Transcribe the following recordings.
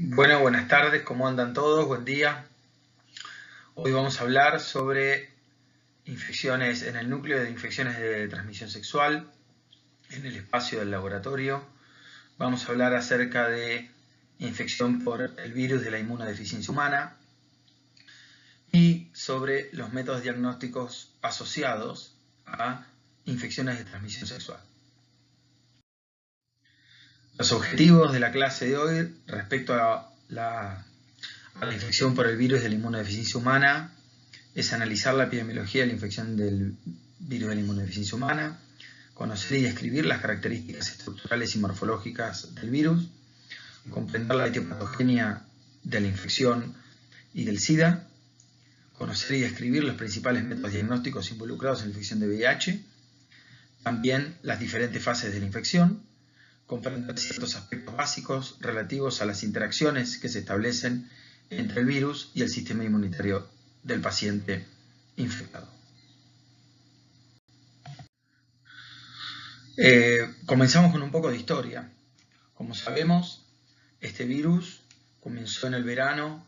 Bueno, buenas tardes, ¿cómo andan todos? Buen día. Hoy vamos a hablar sobre infecciones en el núcleo de infecciones de transmisión sexual, en el espacio del laboratorio. Vamos a hablar acerca de infección por el virus de la inmunodeficiencia humana y sobre los métodos diagnósticos asociados a infecciones de transmisión sexual. Los objetivos de la clase de hoy respecto a la infección por el virus de la inmunodeficiencia humana es analizar la epidemiología de la infección del virus de la inmunodeficiencia humana, conocer y describir las características estructurales y morfológicas del virus, comprender la etiopatogenia de la infección y del SIDA, conocer y describir los principales métodos diagnósticos involucrados en la infección de VIH, también las diferentes fases de la infección, comprender ciertos aspectos básicos relativos a las interacciones que se establecen entre el virus y el sistema inmunitario del paciente infectado. Comenzamos con un poco de historia. Como sabemos, este virus comenzó en el verano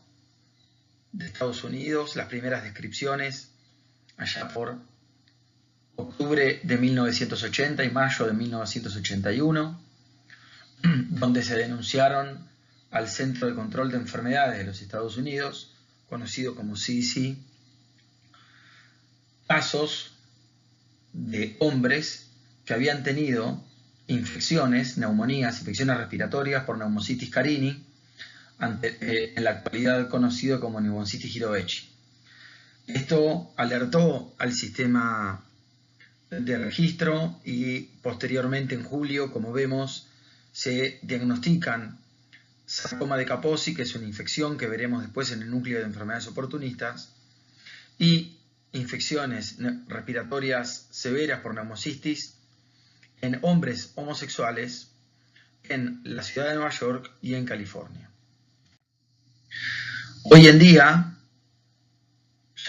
de Estados Unidos, las primeras descripciones allá por octubre de 1980 y mayo de 1981, donde se denunciaron al Centro de Control de Enfermedades de los Estados Unidos, conocido como CDC, casos de hombres que habían tenido infecciones, neumonías, infecciones respiratorias por Pneumocystis carini, en la actualidad conocido como Pneumocystis jirovecii. Esto alertó al sistema de registro y posteriormente en julio, como vemos, se diagnostican sarcoma de Kaposi, que es una infección que veremos después en el núcleo de enfermedades oportunistas, y infecciones respiratorias severas por pneumocystis en hombres homosexuales en la ciudad de Nueva York y en California. Hoy en día,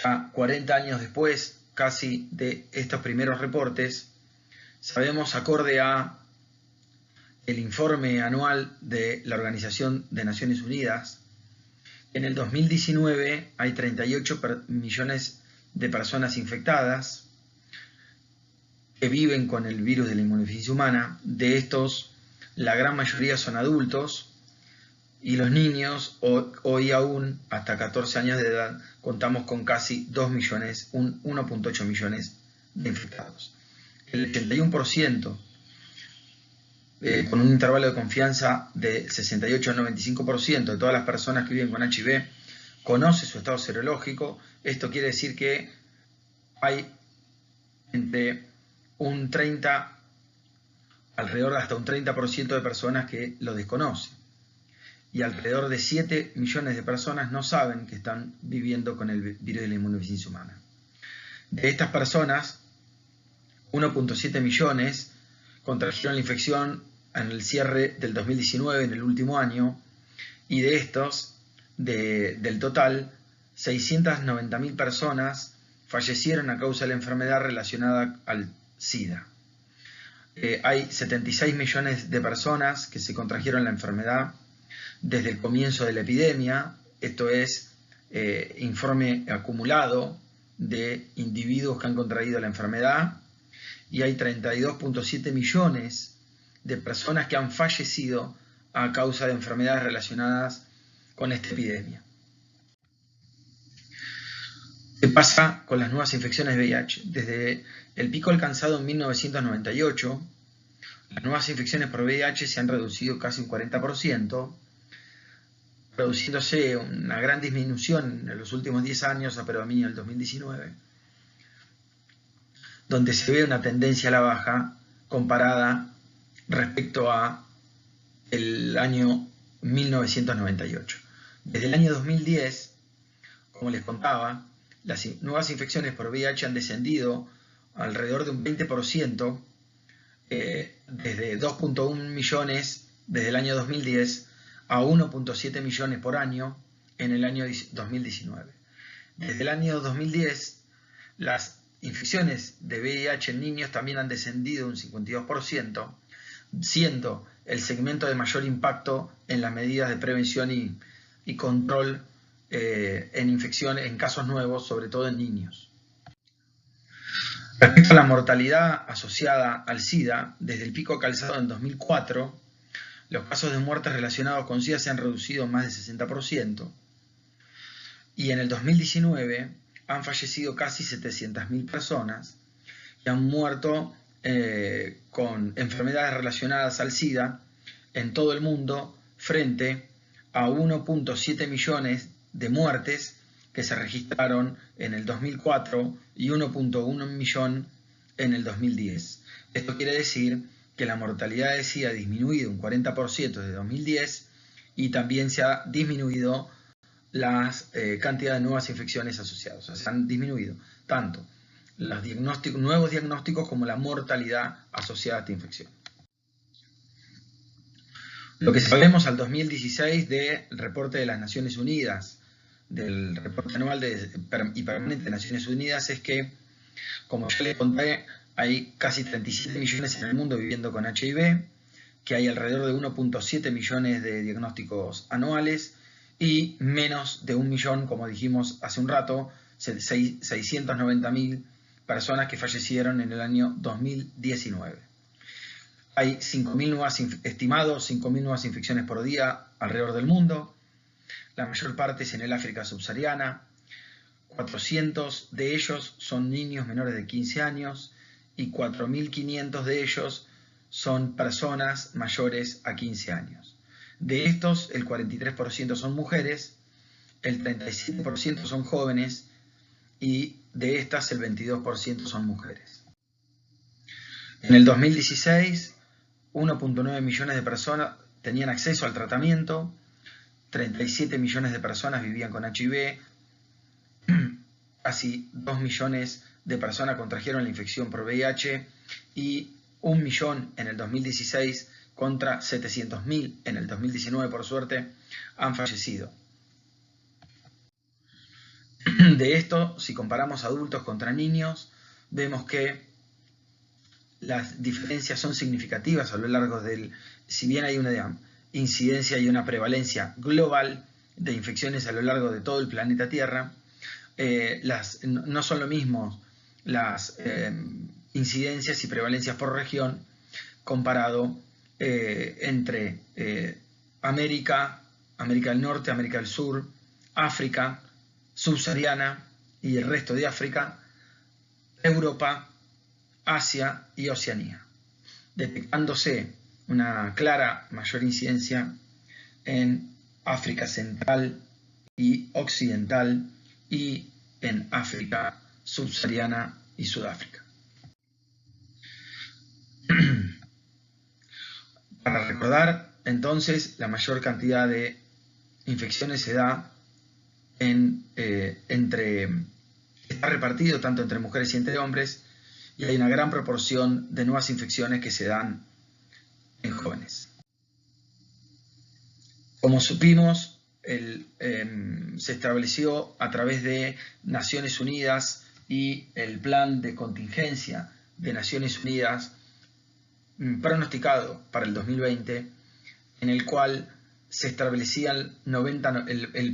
ya 40 años después casi de estos primeros reportes, sabemos, acorde a el informe anual de la Organización de Naciones Unidas, en el 2019 hay 38 millones de personas infectadas que viven con el virus de la inmunodeficiencia humana. De estos, la gran mayoría son adultos, y los niños, hoy aún, hasta 14 años de edad, contamos con casi 2 millones, 1.8 millones de infectados. El 81%, con un intervalo de confianza de 68 al 95% de todas las personas que viven con HIV, conoce su estado serológico. Esto quiere decir que hay entre un 30, alrededor de hasta un 30% de personas que lo desconocen. Y alrededor de 7 millones de personas no saben que están viviendo con el virus de la inmunodeficiencia humana. De estas personas, 1.7 millones contrajeron la infección en el cierre del 2019, en el último año, y de estos, del total, 690.000 personas fallecieron a causa de la enfermedad relacionada al SIDA. Hay 76 millones de personas que se contrajeron la enfermedad desde el comienzo de la epidemia. Esto es informe acumulado de individuos que han contraído la enfermedad, y hay 32.7 millones de personas que han fallecido a causa de enfermedades relacionadas con esta epidemia. ¿Qué pasa con las nuevas infecciones de VIH? Desde el pico alcanzado en 1998, las nuevas infecciones por VIH se han reducido casi un 40%, produciéndose una gran disminución en los últimos 10 años a predominio del 2019, donde se ve una tendencia a la baja comparada respecto a el año 1998. Desde el año 2010, como les contaba, las nuevas infecciones por VIH han descendido alrededor de un 20%, desde 2.1 millones desde el año 2010 a 1.7 millones por año en el año 2019. Desde el año 2010, las infecciones de VIH en niños también han descendido un 52%, siendo el segmento de mayor impacto en las medidas de prevención y control en infecciones, en casos nuevos, sobre todo en niños. Respecto a la mortalidad asociada al SIDA, desde el pico calzado en 2004, los casos de muerte relacionados con SIDA se han reducido más de 60%, y en el 2019 han fallecido casi 700.000 personas y han muerto con enfermedades relacionadas al SIDA en todo el mundo, frente a 1.7 millones de muertes que se registraron en el 2004 y 1.1 millón en el 2010. Esto quiere decir que la mortalidad de SIDA ha disminuido un 40% desde 2010 y también se ha disminuido la cantidad de nuevas infecciones asociadas. O sea, se han disminuido tanto los nuevos diagnósticos como la mortalidad asociada a esta infección. Lo que sabemos al 2016 del reporte de las Naciones Unidas, del reporte anual y permanente de Naciones Unidas, es que, como ya les conté, hay casi 37 millones en el mundo viviendo con HIV, que hay alrededor de 1.7 millones de diagnósticos anuales y menos de 1 millón, como dijimos hace un rato, 690.000 personas que fallecieron en el año 2019. Hay estimados 5.000 nuevas infecciones por día alrededor del mundo. La mayor parte es en el África subsahariana. 400 de ellos son niños menores de 15 años y 4.500 de ellos son personas mayores a 15 años. De estos, el 43% son mujeres, el 37% son jóvenes y de estas el 22% son mujeres. En el 2016, 1.9 millones de personas tenían acceso al tratamiento, 37 millones de personas vivían con HIV, casi 2 millones de personas contrajeron la infección por VIH y 1 millón en el 2016 contra 700.000 en el 2019, por suerte, han fallecido. De esto, si comparamos adultos contra niños, vemos que las diferencias son significativas a lo largo del... Si bien hay una incidencia y una prevalencia global de infecciones a lo largo de todo el planeta Tierra, no son lo mismo las incidencias y prevalencias por región comparado entre América del Norte, América del Sur, África subsahariana y el resto de África, Europa, Asia y Oceanía, detectándose una clara mayor incidencia en África Central y Occidental y en África subsahariana y Sudáfrica. Para recordar, entonces, la mayor cantidad de infecciones se da está repartido tanto entre mujeres y entre hombres, y hay una gran proporción de nuevas infecciones que se dan en jóvenes. Como supimos, se estableció a través de Naciones Unidas y el plan de contingencia de Naciones Unidas pronosticado para el 2020, en el cual se establecía el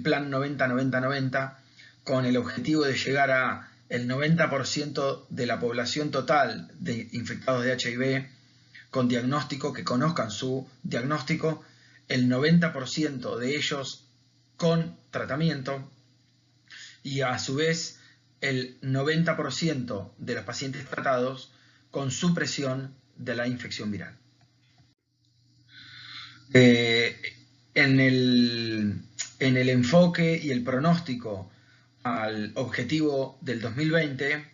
plan 90-90-90 con el objetivo de llegar a el 90% de la población total de infectados de HIV con diagnóstico, que conozcan su diagnóstico, el 90% de ellos con tratamiento y a su vez el 90% de los pacientes tratados con supresión de la infección viral. En el enfoque y el pronóstico al objetivo del 2020,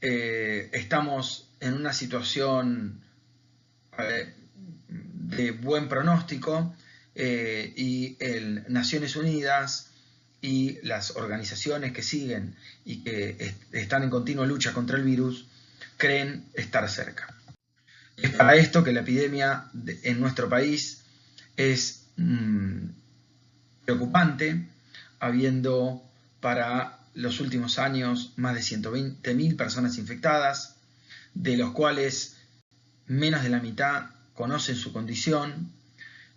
estamos en una situación de buen pronóstico y Naciones Unidas y las organizaciones que siguen y que están en continua lucha contra el virus creen estar cerca. Es para esto que la epidemia en nuestro país es preocupante, habiendo para los últimos años más de 120.000 personas infectadas, de los cuales menos de la mitad conocen su condición,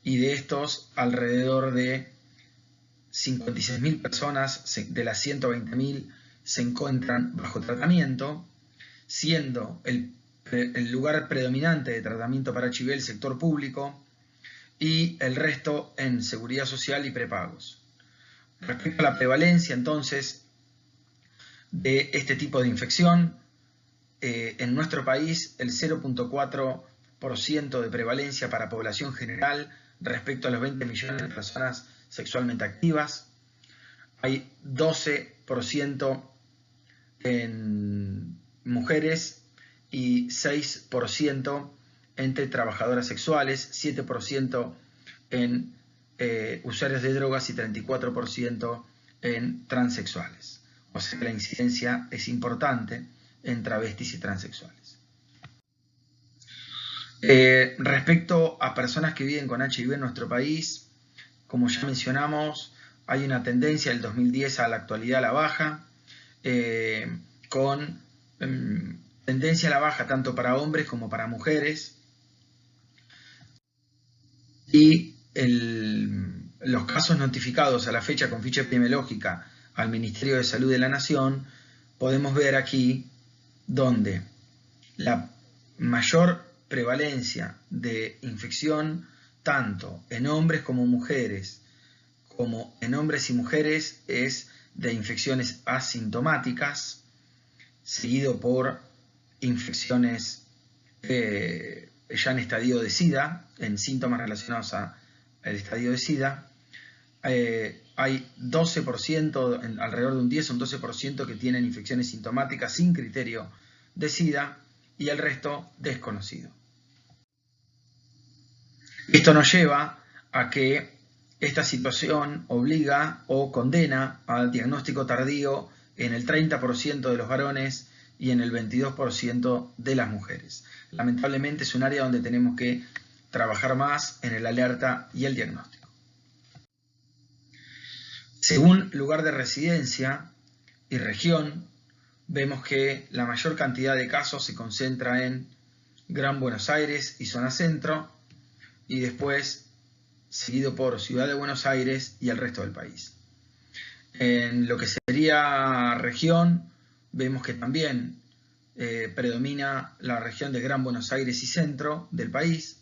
y de estos alrededor de 56.000 personas de las 120.000 se encuentran bajo tratamiento, siendo el lugar predominante de tratamiento para HIV el sector público y el resto en seguridad social y prepagos. Respecto a la prevalencia, entonces, de este tipo de infección, en nuestro país el 0.4% de prevalencia para población general respecto a los 20 millones de personas sexualmente activas. Hay 12% en mujeres y 6% entre trabajadoras sexuales, 7% en usuarios de drogas y 34% en transexuales. O sea que la incidencia es importante en travestis y transexuales. Respecto a personas que viven con HIV en nuestro país, como ya mencionamos, hay una tendencia del 2010 a la actualidad a la baja, con tendencia a la baja tanto para hombres como para mujeres, y los casos notificados a la fecha con ficha epidemiológica al Ministerio de Salud de la Nación, podemos ver aquí donde la mayor prevalencia de infección tanto en hombres como mujeres, como en hombres y mujeres, es de infecciones asintomáticas, seguido por infecciones ya en estadio de SIDA, en síntomas relacionados al estadio de SIDA. Hay 12%, alrededor de un 10 o un 12% que tienen infecciones sintomáticas sin criterio de SIDA y el resto desconocido. Esto nos lleva a que esta situación obliga o condena al diagnóstico tardío en el 30% de los varones y en el 22% de las mujeres. Lamentablemente es un área donde tenemos que trabajar más en el alerta y el diagnóstico. Según lugar de residencia y región, vemos que la mayor cantidad de casos se concentra en Gran Buenos Aires y zona centro, y después seguido por Ciudad de Buenos Aires y el resto del país. En lo que sería región, vemos que también predomina la región de Gran Buenos Aires y centro del país,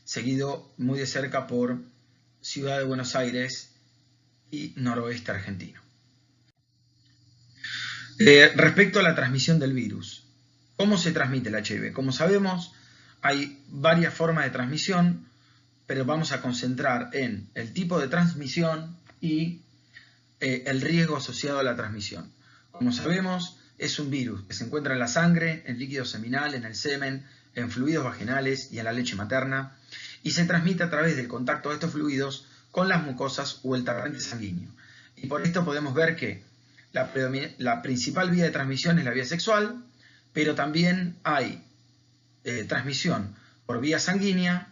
seguido muy de cerca por Ciudad de Buenos Aires y noroeste argentino. Respecto a la transmisión del virus, ¿cómo se transmite el HIV? Como sabemos, hay varias formas de transmisión, pero vamos a concentrar en el tipo de transmisión y el riesgo asociado a la transmisión. Como sabemos, es un virus que se encuentra en la sangre, en líquido seminal, en el semen, en fluidos vaginales y en la leche materna, y se transmite a través del contacto de estos fluidos con las mucosas o el torrente sanguíneo. Y por esto podemos ver que la principal vía de transmisión es la vía sexual, pero también hay transmisión por vía sanguínea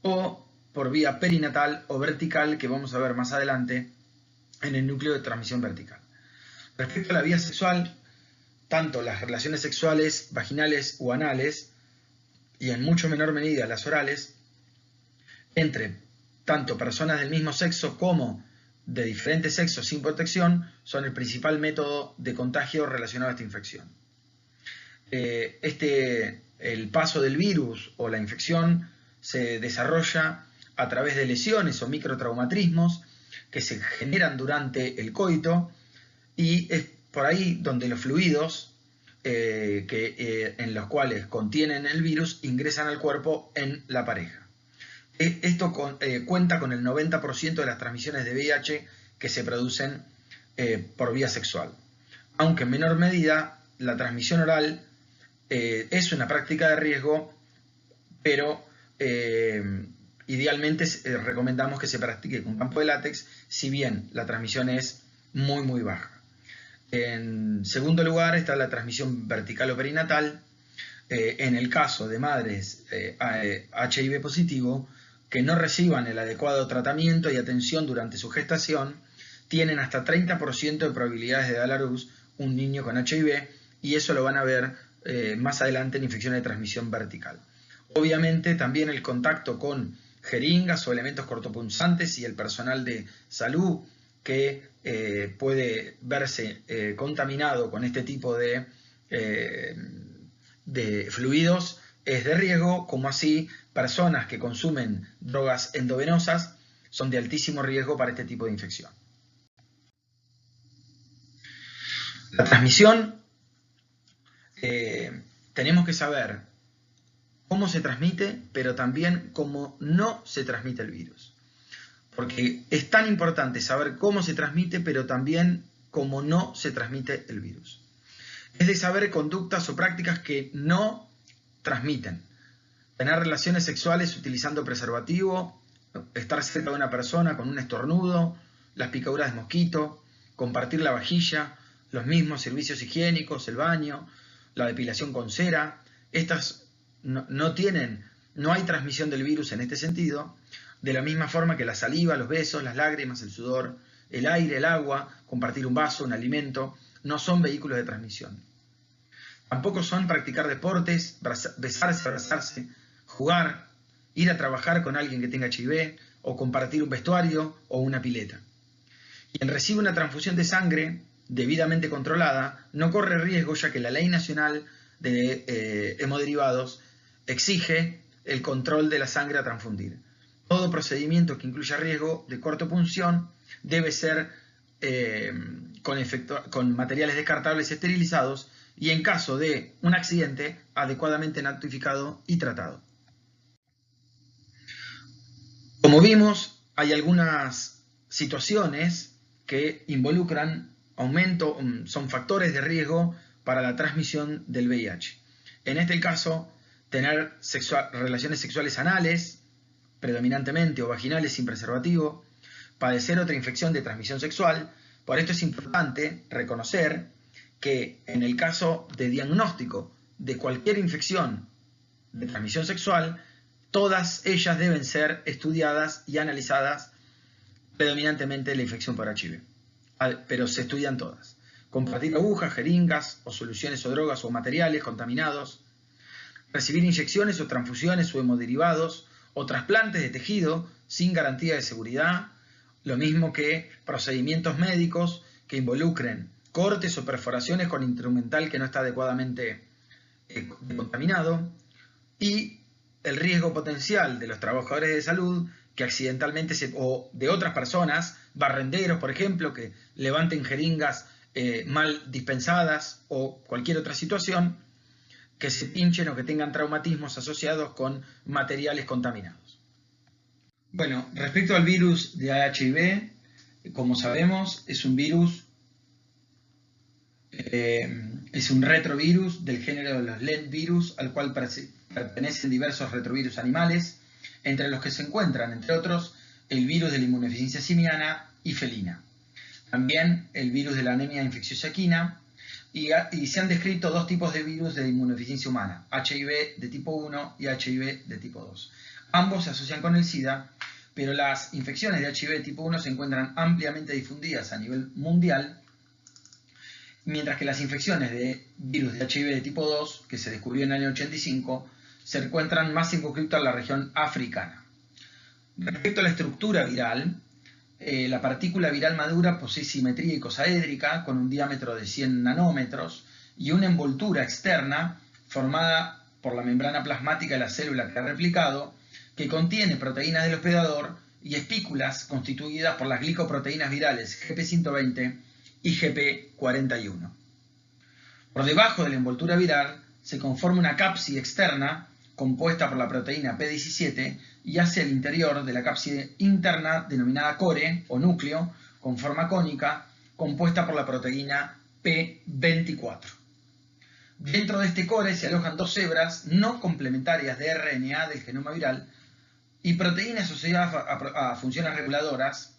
o por vía perinatal o vertical, que vamos a ver más adelante en el núcleo de transmisión vertical. Respecto a la vía sexual, tanto las relaciones sexuales vaginales o anales, y en mucho menor medida las orales, entre tanto personas del mismo sexo como de diferentes sexos sin protección, son el principal método de contagio relacionado a esta infección. El paso del virus o la infección se desarrolla a través de lesiones o microtraumatismos que se generan durante el coito, y es por ahí donde los fluidos en los cuales contienen el virus ingresan al cuerpo en la pareja. Esto cuenta con el 90% de las transmisiones de VIH que se producen por vía sexual, aunque en menor medida la transmisión oral es una práctica de riesgo, pero idealmente recomendamos que se practique con campo de látex, si bien la transmisión es muy baja. En segundo lugar está la transmisión vertical o perinatal. En el caso de madres HIV positivo que no reciban el adecuado tratamiento y atención durante su gestación, tienen hasta 30% de probabilidades de dar a luz un niño con HIV, y eso lo van a ver más adelante en infecciones de transmisión vertical. Obviamente también el contacto con jeringas o elementos cortopunzantes y el personal de salud que puede verse contaminado con este tipo de fluidos es de riesgo, como así personas que consumen drogas endovenosas son de altísimo riesgo para este tipo de infección. La transmisión, tenemos que saber cómo se transmite, pero también cómo no se transmite el virus. Porque es tan importante saber cómo se transmite, pero también cómo no se transmite el virus. Es de saber conductas o prácticas que no transmiten. Tener relaciones sexuales utilizando preservativo, estar cerca de una persona con un estornudo, las picaduras de mosquito, compartir la vajilla, los mismos servicios higiénicos, el baño, la depilación con cera. Estas no hay transmisión del virus en este sentido, de la misma forma que la saliva, los besos, las lágrimas, el sudor, el aire, el agua, compartir un vaso, un alimento, no son vehículos de transmisión. Tampoco son practicar deportes, besarse, abrazarse, jugar, ir a trabajar con alguien que tenga HIV o compartir un vestuario o una pileta. Quien recibe una transfusión de sangre debidamente controlada no corre riesgo, ya que la Ley Nacional de Hemoderivados exige el control de la sangre a transfundir. Todo procedimiento que incluya riesgo de cortopunción debe ser con materiales descartables esterilizados y, en caso de un accidente, adecuadamente notificado y tratado. Como vimos, hay algunas situaciones que involucran son factores de riesgo para la transmisión del VIH. En este caso, tener relaciones sexuales anales, predominantemente, o vaginales sin preservativo, padecer otra infección de transmisión sexual. Por esto es importante reconocer que en el caso de diagnóstico de cualquier infección de transmisión sexual, todas ellas deben ser estudiadas y analizadas, predominantemente la infección por HIV. Pero se estudian todas. Compartir agujas, jeringas o soluciones o drogas o materiales contaminados, recibir inyecciones o transfusiones o hemoderivados o trasplantes de tejido sin garantía de seguridad, lo mismo que procedimientos médicos que involucren cortes o perforaciones con instrumental que no está adecuadamente contaminado, y el riesgo potencial de los trabajadores de salud que accidentalmente o de otras personas, barrenderos por ejemplo, que levanten jeringas mal dispensadas o cualquier otra situación, que se pinchen o que tengan traumatismos asociados con materiales contaminados. Bueno, respecto al virus de HIV, como sabemos, es un virus, es un retrovirus del género de los lentivirus, al cual pertenecen diversos retrovirus animales, entre los que se encuentran, entre otros, el virus de la inmunodeficiencia simiana y felina. También el virus de la anemia infecciosa equina, y se han descrito dos tipos de virus de inmunodeficiencia humana, HIV de tipo 1 y HIV de tipo 2. Ambos se asocian con el SIDA, pero las infecciones de HIV de tipo 1 se encuentran ampliamente difundidas a nivel mundial, mientras que las infecciones de virus de HIV de tipo 2, que se descubrió en el año 85, se encuentran más circunscritas en la región africana. Respecto a la estructura viral, la partícula viral madura posee simetría icosaédrica con un diámetro de 100 nanómetros y una envoltura externa formada por la membrana plasmática de la célula que ha replicado, que contiene proteínas del hospedador y espículas constituidas por las glicoproteínas virales GP120 y GP41. Por debajo de la envoltura viral se conforma una cápside externa compuesta por la proteína P17 y hacia el interior de la cápside interna denominada core o núcleo con forma cónica compuesta por la proteína P24. Dentro de este core se alojan dos hebras no complementarias de RNA del genoma viral y proteínas asociadas a funciones reguladoras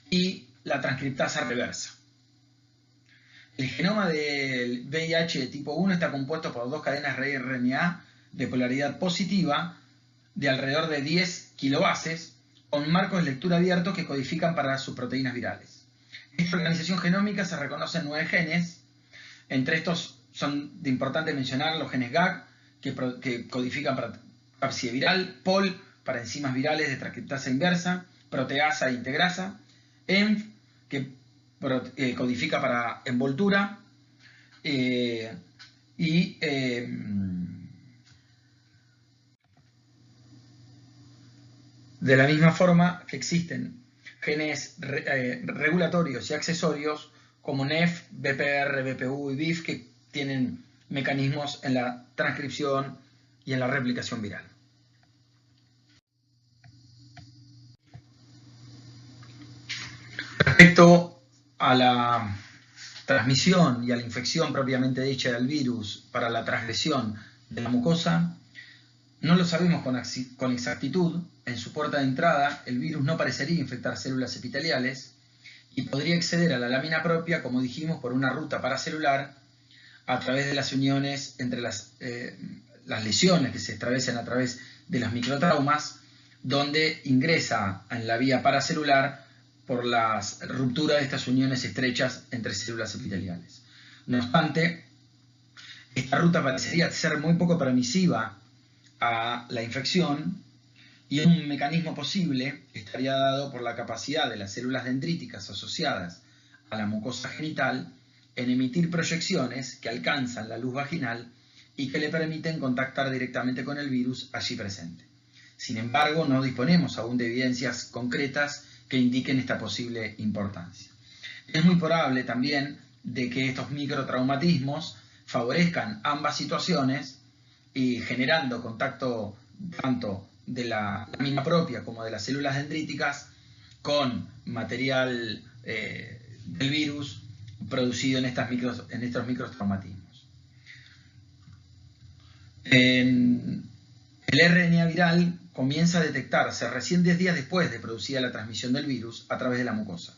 y la transcriptasa reversa. El genoma del VIH de tipo 1 está compuesto por dos cadenas RNA de polaridad positiva de alrededor de 10 kilobases con marcos de lectura abiertos que codifican para sus proteínas virales. Esta organización genómica se reconoce en 9 genes. Entre estos son de importante mencionar los genes GAG, que codifican capsid viral, POL para enzimas virales de transcriptasa inversa, proteasa e integrasa, ENF que codifica para envoltura y de la misma forma que existen genes regulatorios y accesorios como NEF, BPR, BPU y BIF que tienen mecanismos en la transcripción y en la replicación viral. Respecto a la transmisión y a la infección propiamente dicha del virus para la transgresión de la mucosa, no lo sabemos con exactitud. En su puerta de entrada, el virus no parecería infectar células epiteliales y podría acceder a la lámina propia, como dijimos, por una ruta paracelular a través de las uniones entre las lesiones que se atraviesan a través de los microtraumas, donde ingresa en la vía paracelular por la ruptura de estas uniones estrechas entre células epiteliales. No obstante, esta ruta parecería ser muy poco permisiva a la infección y un mecanismo posible estaría dado por la capacidad de las células dendríticas asociadas a la mucosa genital en emitir proyecciones que alcanzan la luz vaginal y que le permiten contactar directamente con el virus allí presente. Sin embargo, no disponemos aún de evidencias concretas que indiquen esta posible importancia. Es muy probable también de que estos microtraumatismos favorezcan ambas situaciones y generando contacto tanto de la lámina propia como de las células dendríticas con material del virus producido en estos microtraumatismos. El RNA viral comienza a detectarse recién 10 días después de producida la transmisión del virus a través de la mucosa.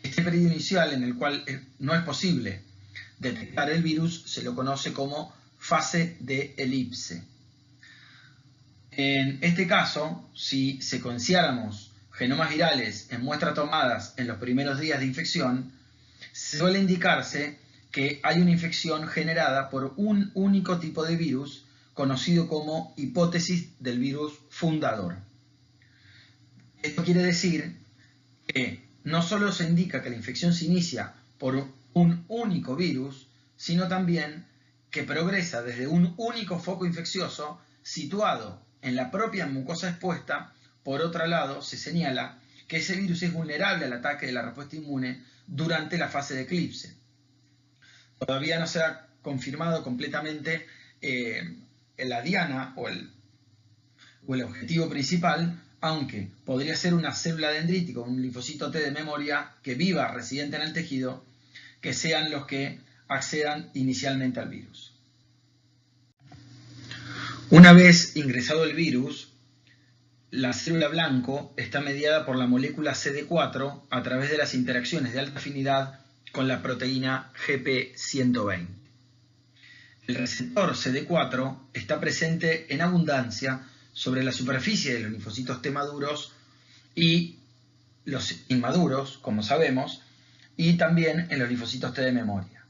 Este periodo inicial en el cual no es posible detectar el virus se lo conoce como fase de elipse. En este caso, si secuenciáramos genomas virales en muestras tomadas en los primeros días de infección, suele indicarse que hay una infección generada por un único tipo de virus conocido como hipótesis del virus fundador. Esto quiere decir que no solo se indica que la infección se inicia por un único virus, sino también que progresa desde un único foco infeccioso situado en la propia mucosa expuesta. Por otro lado, se señala que ese virus es vulnerable al ataque de la respuesta inmune durante la fase de eclipse. Todavía no se ha confirmado completamente la diana o el objetivo principal, aunque podría ser una célula dendrítica, un linfocito T de memoria que viva residente en el tejido, que sean los que accedan inicialmente al virus. Una vez ingresado el virus, la célula blanco está mediada por la molécula CD4 a través de las interacciones de alta afinidad con la proteína GP120. El receptor CD4 está presente en abundancia sobre la superficie de los linfocitos T maduros y los inmaduros, como sabemos, y también en los linfocitos T de memoria.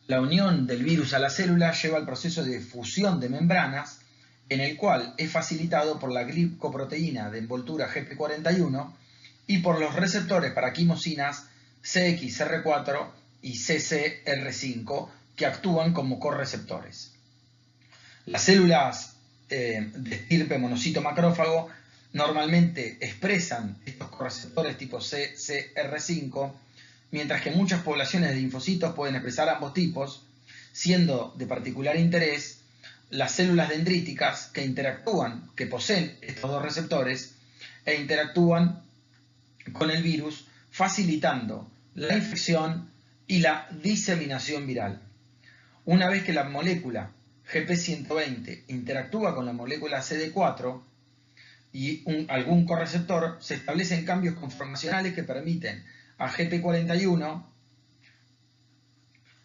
La unión del virus a la célula lleva al proceso de fusión de membranas, en el cual es facilitado por la glicoproteína de envoltura GP41 y por los receptores para quimosinas CXR4 y CCR5 que actúan como correceptores. Las células de estirpe monocito macrófago normalmente expresan estos correceptores tipo CCR5, mientras que muchas poblaciones de linfocitos pueden expresar ambos tipos, siendo de particular interés las células dendríticas que poseen estos dos receptores e interactúan con el virus, facilitando la infección y la diseminación viral. Una vez que la molécula GP120 interactúa con la molécula CD4 y algún correceptor, se establecen cambios conformacionales que permiten a GP41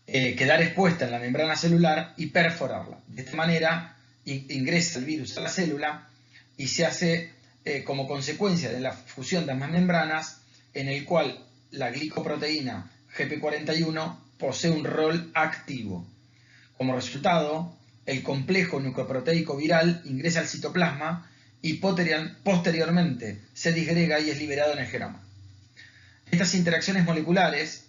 quedar expuesta en la membrana celular y perforarla. De esta manera ingresa el virus a la célula y se hace como consecuencia de la fusión de ambas membranas, en el cual la glicoproteína GP41 posee un rol activo. Como resultado, el complejo nucleoproteico viral ingresa al citoplasma y posteriormente se disgrega y es liberado en el genoma. Estas interacciones moleculares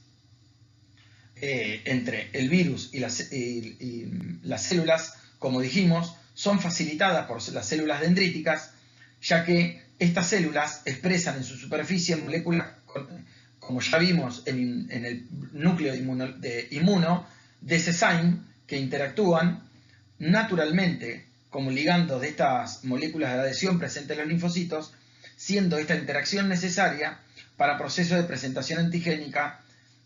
entre el virus y las células, como dijimos, son facilitadas por las células dendríticas, ya que estas células expresan en su superficie moléculas, como ya vimos en el núcleo inmuno de Sesame, que interactúan naturalmente como ligandos de estas moléculas de adhesión presentes en los linfocitos, siendo esta interacción necesaria para procesos de presentación antigénica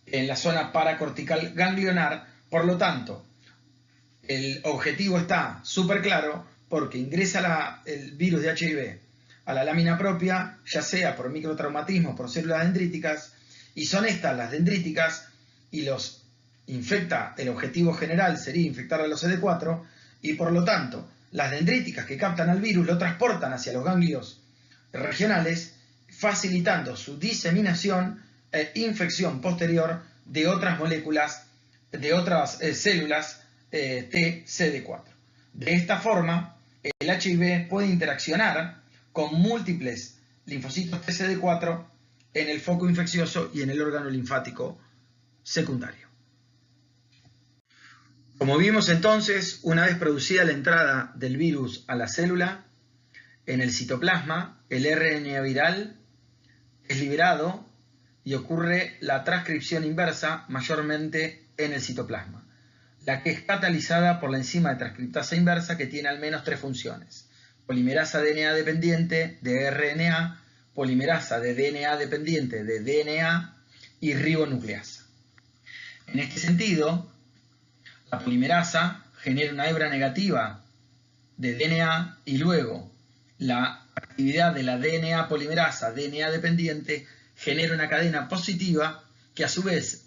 en la zona paracortical ganglionar. Por lo tanto, el objetivo está súper claro, porque ingresa el virus de HIV a la lámina propia, ya sea por microtraumatismo, por células dendríticas, y son estas las dendríticas y los infecta. El objetivo general sería infectar a los CD4, y por lo tanto las dendríticas que captan al virus lo transportan hacia los ganglios regionales, facilitando su diseminación e infección posterior de otras moléculas, de otras células TCD4. De esta forma, el HIV puede interaccionar con múltiples linfocitos TCD4 en el foco infeccioso y en el órgano linfático secundario. Como vimos entonces, una vez producida la entrada del virus a la célula, en el citoplasma, el RNA viral es liberado y ocurre la transcripción inversa, mayormente en el citoplasma, la que es catalizada por la enzima de transcriptasa inversa, que tiene al menos 3 funciones: polimerasa DNA dependiente de RNA, polimerasa de DNA dependiente de DNA y ribonucleasa. En este sentido, la polimerasa genera una hebra negativa de DNA y luego la actividad de la DNA polimerasa, DNA dependiente, genera una cadena positiva que a su vez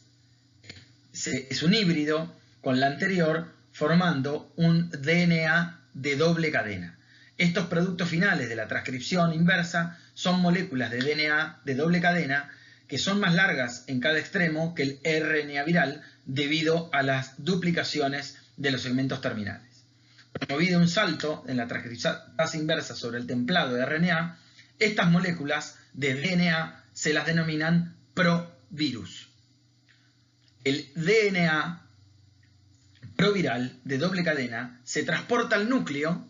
es un híbrido con la anterior, formando un DNA de doble cadena. Estos productos finales de la transcripción inversa son moléculas de DNA de doble cadena que son más largas en cada extremo que el RNA viral debido a las duplicaciones de los segmentos terminales. Promovido un salto en la transcriptasa inversa sobre el templado de RNA, estas moléculas de DNA se las denominan provirus. El DNA proviral de doble cadena se transporta al núcleo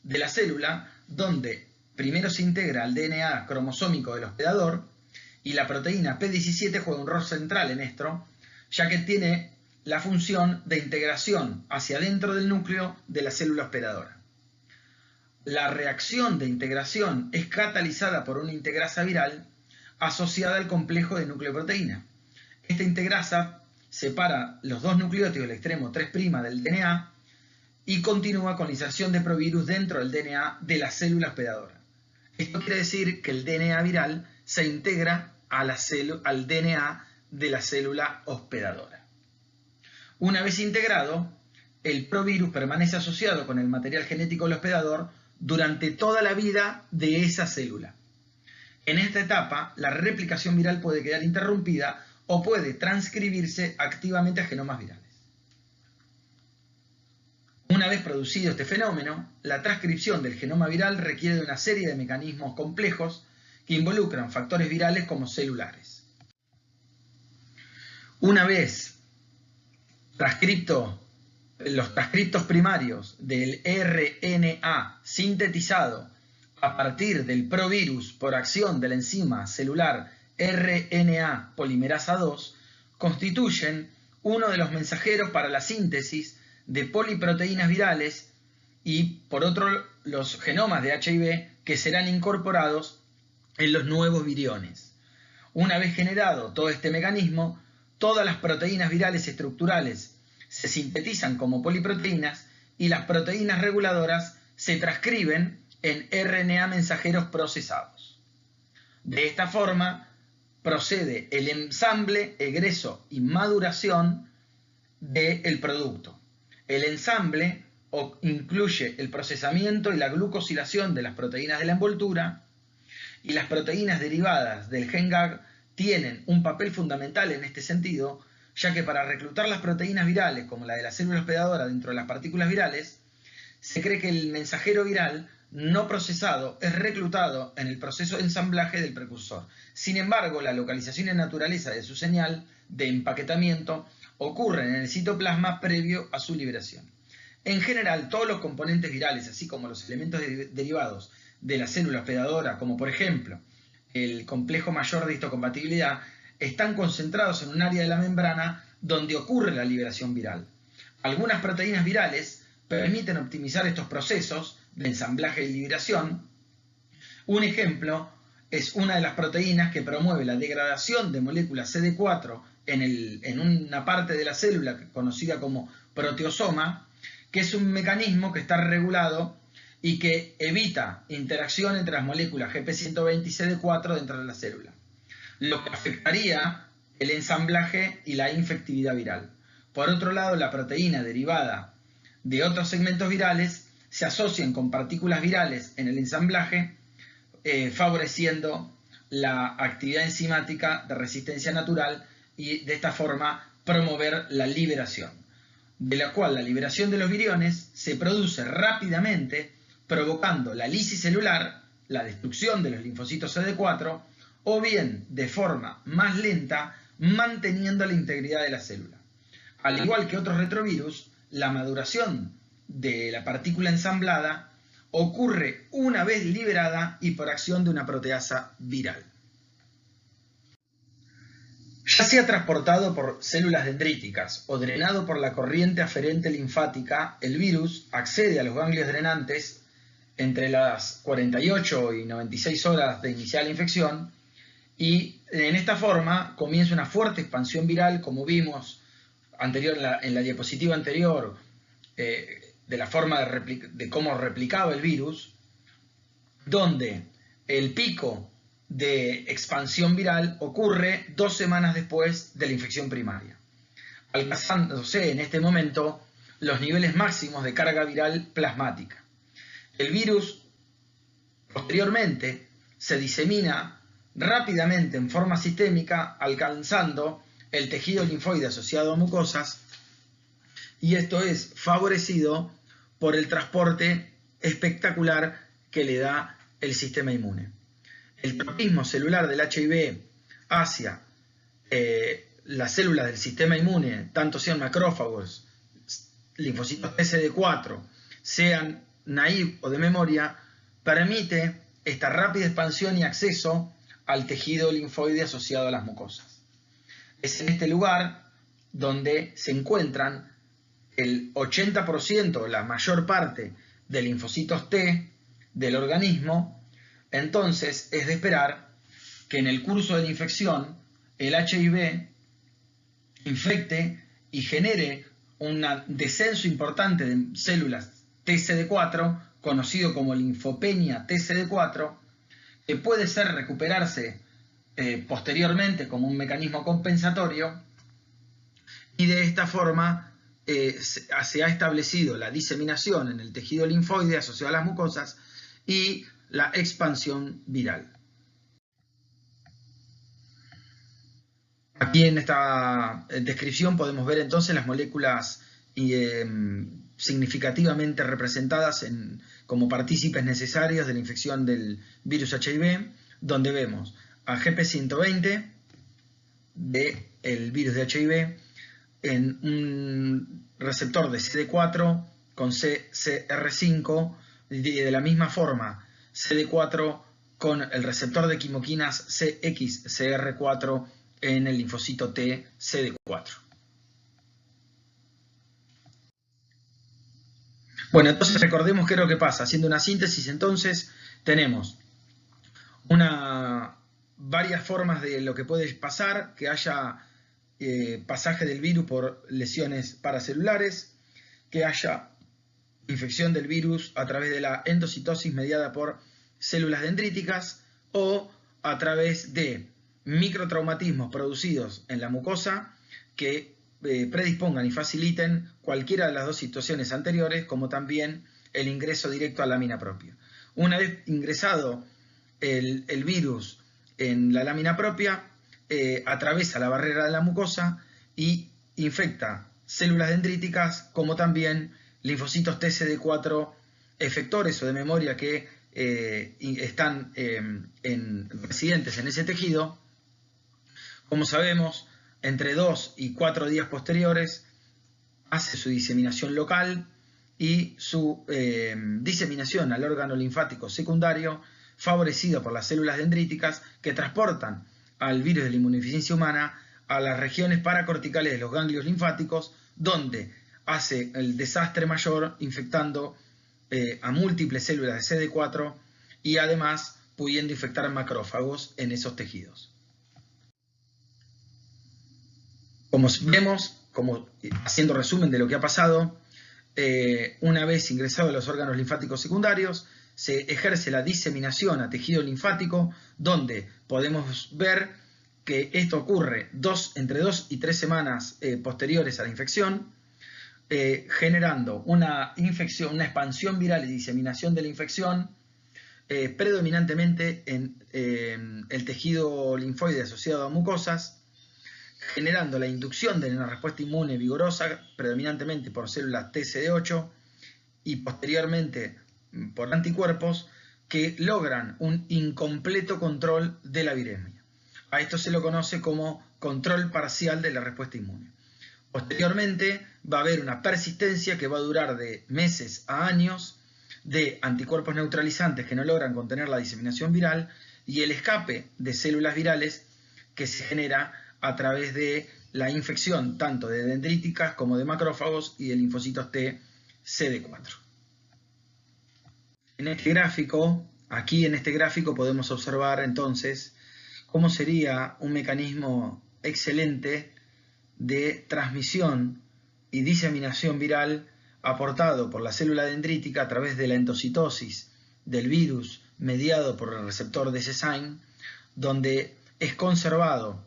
de la célula, donde primero se integra al DNA cromosómico del hospedador, y la proteína P17 juega un rol central en esto, ya que tiene la función de integración hacia dentro del núcleo de la célula hospedadora. La reacción de integración es catalizada por una integrasa viral asociada al complejo de nucleoproteína. Esta integrasa separa los dos nucleótidos del extremo 3' del DNA y continúa con la inserción de provirus dentro del DNA de la célula hospedadora. Esto quiere decir que el DNA viral se integra al DNA de la célula hospedadora. Una vez integrado, el provirus permanece asociado con el material genético del hospedador durante toda la vida de esa célula. En esta etapa, la replicación viral puede quedar interrumpida o puede transcribirse activamente a genomas virales. Una vez producido este fenómeno, la transcripción del genoma viral requiere de una serie de mecanismos complejos que involucran factores virales como celulares. Una vez los transcriptos primarios del RNA sintetizado a partir del provirus por acción de la enzima celular RNA polimerasa 2, constituyen uno de los mensajeros para la síntesis de poliproteínas virales y, por otro, los genomas de HIV que serán incorporados en los nuevos viriones. Una vez generado todo este mecanismo, todas las proteínas virales estructurales se sintetizan como poliproteínas y las proteínas reguladoras se transcriben en RNA mensajeros procesados. De esta forma procede el ensamble, egreso y maduración del producto. El ensamble incluye el procesamiento y la glucosilación de las proteínas de la envoltura, y las proteínas derivadas del gen GAG tienen un papel fundamental en este sentido, ya que para reclutar las proteínas virales, como la de la célula hospedadora dentro de las partículas virales, se cree que el mensajero viral no procesado es reclutado en el proceso de ensamblaje del precursor. Sin embargo, la localización en naturaleza de su señal de empaquetamiento ocurre en el citoplasma previo a su liberación. En general, todos los componentes virales, así como los elementos derivados de la célula hospedadora, como por ejemplo el complejo mayor de histocompatibilidad, están concentrados en un área de la membrana donde ocurre la liberación viral. Algunas proteínas virales permiten optimizar estos procesos de ensamblaje y liberación. Un ejemplo es una de las proteínas que promueve la degradación de moléculas CD4 en una parte de la célula conocida como proteosoma, que es un mecanismo que está regulado y que evita interacción entre las moléculas GP120 y CD4 dentro de la célula, lo que afectaría el ensamblaje y la infectividad viral. Por otro lado, la proteína derivada de otros segmentos virales se asocian con partículas virales en el ensamblaje, favoreciendo la actividad enzimática de resistencia natural y de esta forma promover la liberación, de la cual la liberación de los viriones se produce rápidamente, provocando la lisis celular, la destrucción de los linfocitos CD4, o bien de forma más lenta, manteniendo la integridad de la célula. Al igual que otros retrovirus, la maduración de la partícula ensamblada ocurre una vez liberada y por acción de una proteasa viral. Ya sea transportado por células dendríticas o drenado por la corriente aferente linfática, el virus accede a los ganglios drenantes entre las 48 y 96 horas de iniciar la infección, y en esta forma comienza una fuerte expansión viral, como vimos en la diapositiva anterior, de la forma de cómo replicaba el virus, donde el pico de expansión viral ocurre 2 semanas después de la infección primaria, alcanzándose en este momento los niveles máximos de carga viral plasmática. El virus posteriormente se disemina rápidamente en forma sistémica, alcanzando el tejido linfoide asociado a mucosas, y esto es favorecido por el transporte espectacular que le da el sistema inmune. El tropismo celular del HIV hacia las células del sistema inmune, tanto sean macrófagos, linfocitos TCD4, sean naive o de memoria, permite esta rápida expansión y acceso al tejido linfoide asociado a las mucosas. Es en este lugar donde se encuentran el 80%, la mayor parte de linfocitos T del organismo. Entonces es de esperar que en el curso de la infección el HIV infecte y genere un descenso importante de células TCD4, conocido como linfopenia TCD4, que puede recuperarse posteriormente como un mecanismo compensatorio, y de esta forma se ha establecido la diseminación en el tejido linfoide asociado a las mucosas y la expansión viral. Aquí en esta descripción podemos ver entonces las moléculas significativamente representadas como partícipes necesarios de la infección del virus HIV, donde vemos a GP120 del virus de HIV en un receptor de CD4 con CCR5, de la misma forma CD4 con el receptor de quimoquinas CXCR4 en el linfocito T CD4. Bueno, entonces recordemos qué es lo que pasa. Haciendo una síntesis, entonces tenemos varias formas de lo que puede pasar: que haya pasaje del virus por lesiones paracelulares, que haya infección del virus a través de la endocitosis mediada por células dendríticas, o a través de microtraumatismos producidos en la mucosa que predispongan y faciliten cualquiera de las dos situaciones anteriores, como también el ingreso directo a lámina propia. Una vez ingresado el virus en la lámina propia, atraviesa la barrera de la mucosa y infecta células dendríticas como también linfocitos TCD4 efectores o de memoria que están residentes en ese tejido. Como sabemos, entre 2 y 4 días posteriores hace su diseminación local y su diseminación al órgano linfático secundario, favorecido por las células dendríticas que transportan al virus de la inmunodeficiencia humana a las regiones paracorticales de los ganglios linfáticos, donde hace el desastre mayor infectando a múltiples células de CD4 y además pudiendo infectar macrófagos en esos tejidos. Como vemos, haciendo resumen de lo que ha pasado, una vez ingresado a los órganos linfáticos secundarios, se ejerce la diseminación a tejido linfático, donde podemos ver que esto ocurre entre 2 y 3 semanas posteriores a la infección, generando una expansión viral y diseminación de la infección, predominantemente en el tejido linfoide asociado a mucosas, generando la inducción de una respuesta inmune vigorosa, predominantemente por células TCD8 y posteriormente por anticuerpos que logran un incompleto control de la viremia. A esto se lo conoce como control parcial de la respuesta inmune. Posteriormente va a haber una persistencia que va a durar de meses a años de anticuerpos neutralizantes que no logran contener la diseminación viral y el escape de células virales que se genera a través de la infección tanto de dendríticas como de macrófagos y de linfocitos T CD4. En este gráfico, aquí en este gráfico podemos observar entonces cómo sería un mecanismo excelente de transmisión y diseminación viral aportado por la célula dendrítica a través de la endocitosis del virus mediado por el receptor de SESAIN, donde es conservado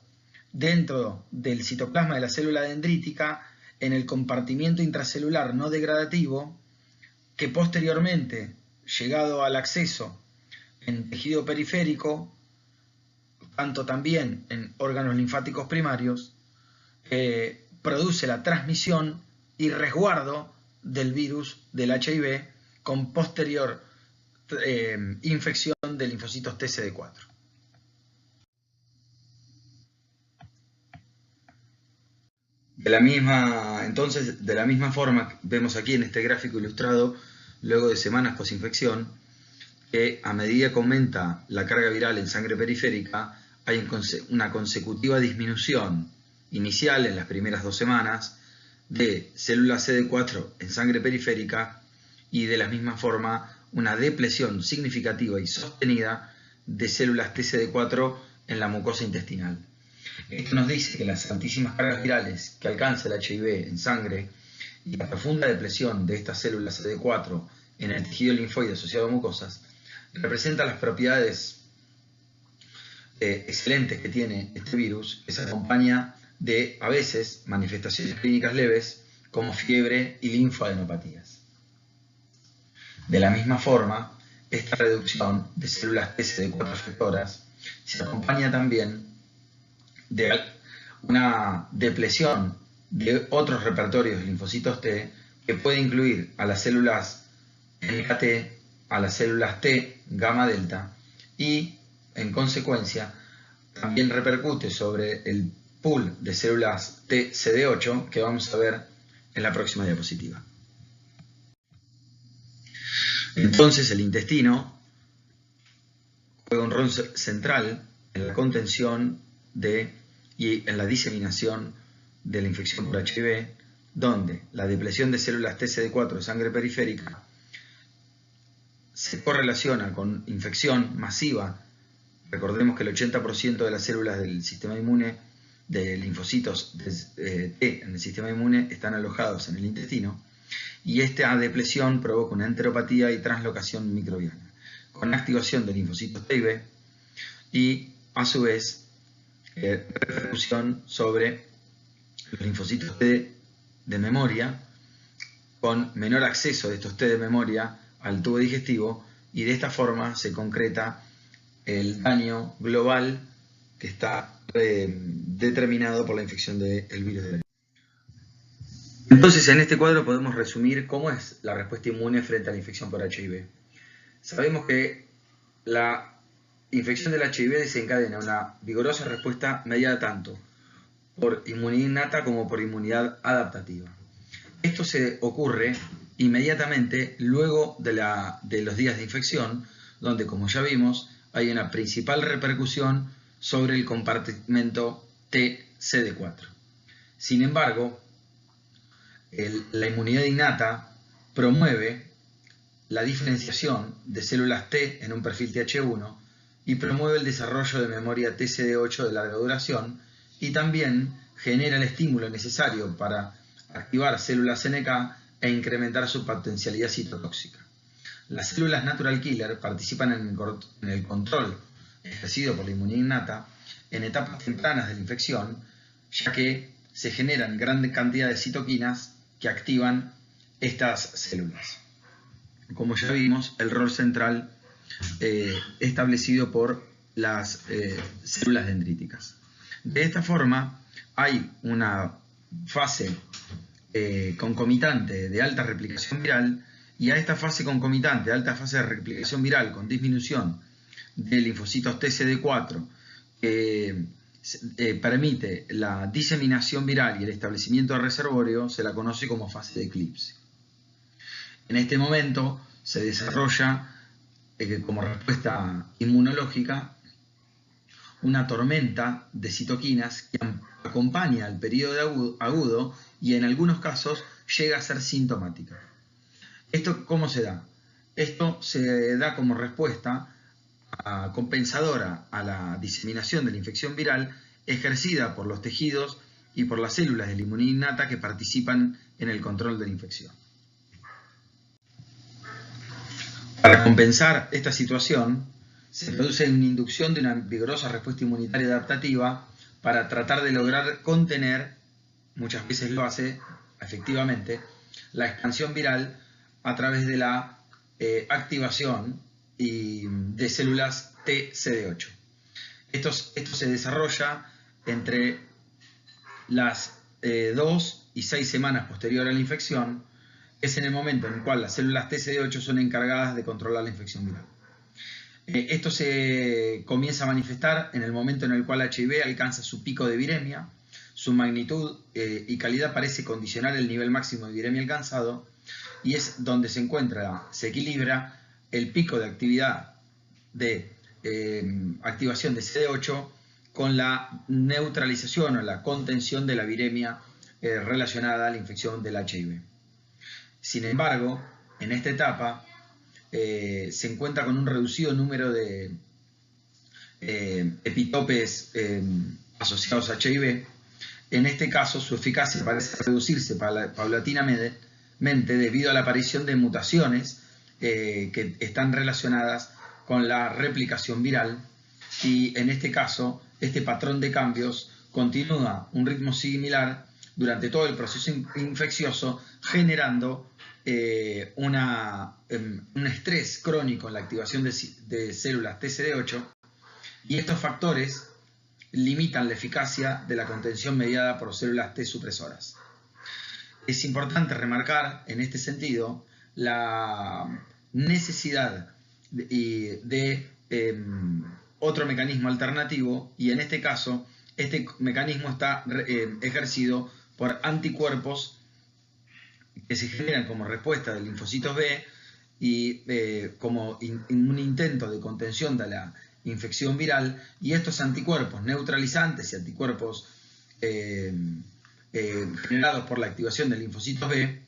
dentro del citoplasma de la célula dendrítica en el compartimiento intracelular no degradativo, que posteriormente, llegado al acceso en tejido periférico, tanto también en órganos linfáticos primarios, produce la transmisión y resguardo del virus del HIV con posterior infección de linfocitos TCD4. De la misma forma, vemos aquí en este gráfico ilustrado, luego de semanas posinfección, que a medida que aumenta la carga viral en sangre periférica, hay una consecutiva disminución inicial en las primeras 2 semanas de células CD4 en sangre periférica y de la misma forma una depresión significativa y sostenida de células TCD4 en la mucosa intestinal. Esto nos dice que las altísimas cargas virales que alcanza el HIV en sangre y la profunda depresión de estas células CD4 en el tejido linfoide asociado a mucosas representan las propiedades excelentes que tiene este virus, que se acompaña de, a veces, manifestaciones clínicas leves como fiebre y linfadenopatías. De la misma forma, esta reducción de células TCD4 efectoras se acompaña también de una depresión de otros repertorios de linfocitos T que puede incluir a las células NKT, a las células T gamma delta y, en consecuencia, también repercute sobre el pool de células TCD8 que vamos a ver en la próxima diapositiva. Entonces el intestino juega un rol central en la contención y en la diseminación de la infección por HIV, donde la depresión de células TCD4 de sangre periférica se correlaciona con infección masiva. Recordemos que el 80% de las células del sistema inmune, de linfocitos T en el sistema inmune, están alojados en el intestino, y esta depresión provoca una enteropatía y translocación microbiana, con activación de linfocitos T y B, y a su vez repercusión sobre los linfocitos T de memoria, con menor acceso de estos T de memoria al tubo digestivo, y de esta forma se concreta el daño global que está determinado por la infección del virus de la. Entonces, en este cuadro podemos resumir cómo es la respuesta inmune frente a la infección por HIV. Sabemos que la infección del HIV desencadena una vigorosa respuesta mediada tanto por inmunidad innata como por inmunidad adaptativa. Esto se ocurre inmediatamente luego de los días de infección, donde, como ya vimos, hay una principal repercusión sobre el compartimento T-CD4. Sin embargo, la inmunidad innata promueve la diferenciación de células T en un perfil Th1 y promueve el desarrollo de memoria TCD8 de larga duración y también genera el estímulo necesario para activar células NK e incrementar su potencialidad citotóxica. Las células natural killer participan en el control ejercido por la inmunidad innata en etapas tempranas de la infección, ya que se generan gran cantidad de citoquinas que activan estas células. Como ya vimos, el rol central establecido por las células dendríticas. De esta forma, hay una fase concomitante de alta replicación viral, y a esta fase concomitante, alta fase de replicación viral con disminución de linfocitos TCD4, que permite la diseminación viral y el establecimiento de reservorio, se la conoce como fase de eclipse. En este momento se desarrolla como respuesta inmunológica una tormenta de citoquinas que acompaña al periodo agudo y en algunos casos llega a ser sintomática. ¿Esto cómo se da? Esto se da como respuesta compensadora a la diseminación de la infección viral ejercida por los tejidos y por las células de la inmunidad innata que participan en el control de la infección. Para compensar esta situación, se produce una inducción de una vigorosa respuesta inmunitaria adaptativa para tratar de lograr contener, muchas veces lo hace efectivamente, la expansión viral a través de la activación de células TCD8. Esto se desarrolla entre las 2 y 6 semanas posterior a la infección. Es en el momento en el cual las células TCD8 son encargadas de controlar la infección viral. Esto se comienza a manifestar en el momento en el cual HIV alcanza su pico de viremia. Su magnitud y calidad parece condicionar el nivel máximo de viremia alcanzado, y es donde se equilibra el pico de actividad de activación de CD8 con la neutralización o la contención de la viremia relacionada a la infección del HIV. Sin embargo, en esta etapa se encuentra con un reducido número de epitopes asociados a HIV. En este caso, su eficacia parece reducirse paulatinamente debido a la aparición de mutaciones que están relacionadas con la replicación viral, y en este caso, este patrón de cambios continúa un ritmo similar durante todo el proceso infeccioso, generando un estrés crónico en la activación de células TCD8, y estos factores limitan la eficacia de la contención mediada por células T supresoras. Es importante remarcar en este sentido la necesidad de otro mecanismo alternativo, y en este caso este mecanismo está ejercido por anticuerpos que se generan como respuesta de linfocitos B y como un intento de contención de la infección viral, y estos anticuerpos neutralizantes y anticuerpos generados por la activación de linfocitos B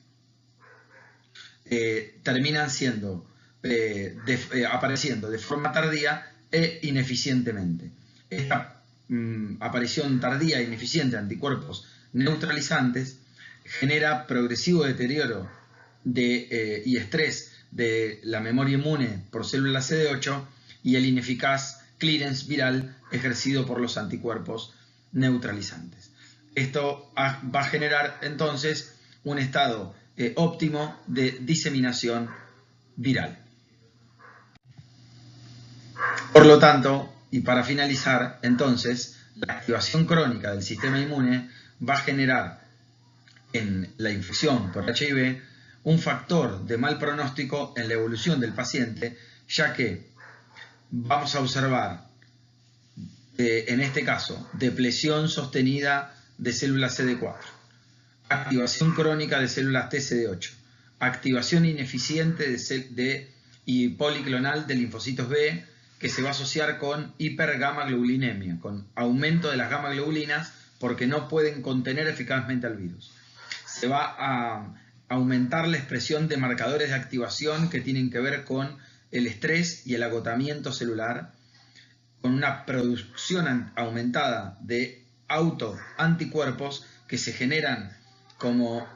terminan apareciendo de forma tardía e ineficientemente. Esta aparición tardía e ineficiente de anticuerpos neutralizantes genera progresivo deterioro y estrés de la memoria inmune por células CD8 y el ineficaz clearance viral ejercido por los anticuerpos neutralizantes. Esto va a generar entonces un estado óptimo de diseminación viral. Por lo tanto, y para finalizar, entonces, La activación crónica del sistema inmune va a generar en la infección por HIV un factor de mal pronóstico en la evolución del paciente, ya que vamos a observar, en este caso, depresión sostenida de células CD4, activación crónica de células TCD8, activación ineficiente y policlonal de linfocitos B, que se va a asociar con hipergamaglobulinemia, con aumento de las gamaglobulinas porque no pueden contener eficazmente al virus. Se va a aumentar la expresión de marcadores de activación que tienen que ver con el estrés y el agotamiento celular, con una producción aumentada de autoanticuerpos que se generan como